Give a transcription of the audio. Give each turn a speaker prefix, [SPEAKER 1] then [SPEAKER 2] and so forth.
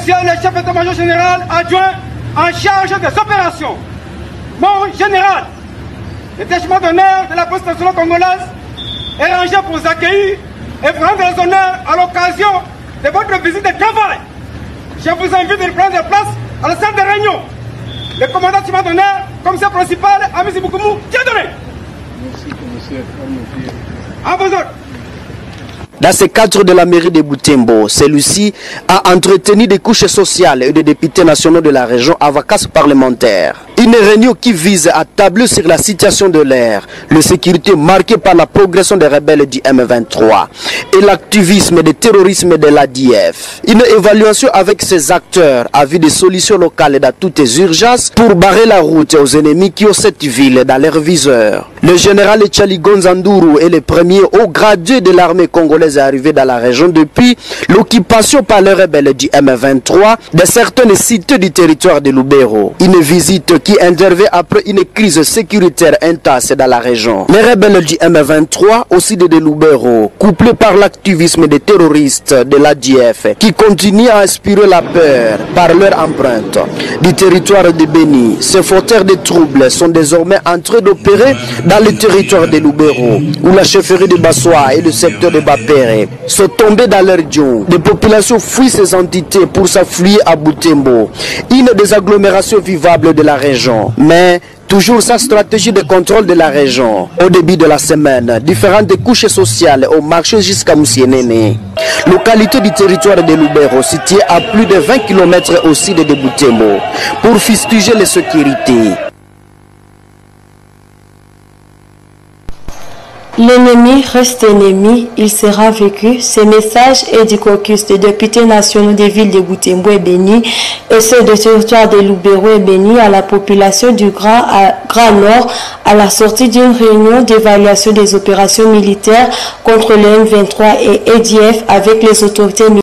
[SPEAKER 1] Monsieur le chef d'état-major général adjoint en charge des opérations, mon général, le détachement d'honneur de la police nationale congolaise est rangé pour vous accueillir et vous rendre les honneurs à l'occasion de votre visite de travail. Je vous invite de prendre place à la salle de réunion. Le commandant détachement d'honneur, commissaire principal, Amis Boukoumou, Dieudonné.
[SPEAKER 2] Merci, commissaire.
[SPEAKER 1] À vos ordres.
[SPEAKER 3] Dans ce cadre de la mairie de Butembo, celui-ci a entretenu des couches sociales et des députés nationaux de la région à vacances parlementaires. Une réunion qui vise à tabler sur la situation de l'air, la sécurité marquée par la progression des rebelles du M23 et l'activisme du terrorisme de l'ADF. Une évaluation avec ces acteurs à vue des solutions locales dans toutes les urgences pour barrer la route aux ennemis qui ont cette ville dans leur viseur. Le général Tchali Gonzanduru est le premier haut gradé de l'armée congolaise arrivé dans la région depuis l'occupation par les rebelles du M23 de certaines cités du territoire de Lubero. Une visite qui intervient après une crise sécuritaire intense dans la région. Les rebelles du M23, aussi de Lubero, couplés par l'activisme des terroristes de l'ADF, qui continuent à inspirer la peur par leur empreinte du territoire de Beni. Ces fauteurs de troubles sont désormais en train d'opérer dans le territoire de Lubero, où la chefferie de Bassoa et le secteur de Bapere sont tombés dans leur djung. Des populations fuient ces entités pour s'affluer à Butembo, une des agglomérations vivables de la région. Mais toujours sa stratégie de contrôle de la région. Au début de la semaine, différentes couches sociales ont marché jusqu'à Moussienene, localité du territoire de Lubero, située à plus de 20 km au sud de Butembo, pour fustiger les sécurités.
[SPEAKER 4] L'ennemi reste ennemi, il sera vécu. Ce message est du caucus des députés nationaux des villes de Butembo et Beni et ceux du territoire de Lubero et Beni à la population du Grand Nord à la sortie d'une réunion d'évaluation des opérations militaires contre le M23 et ADF avec les autorités militaires.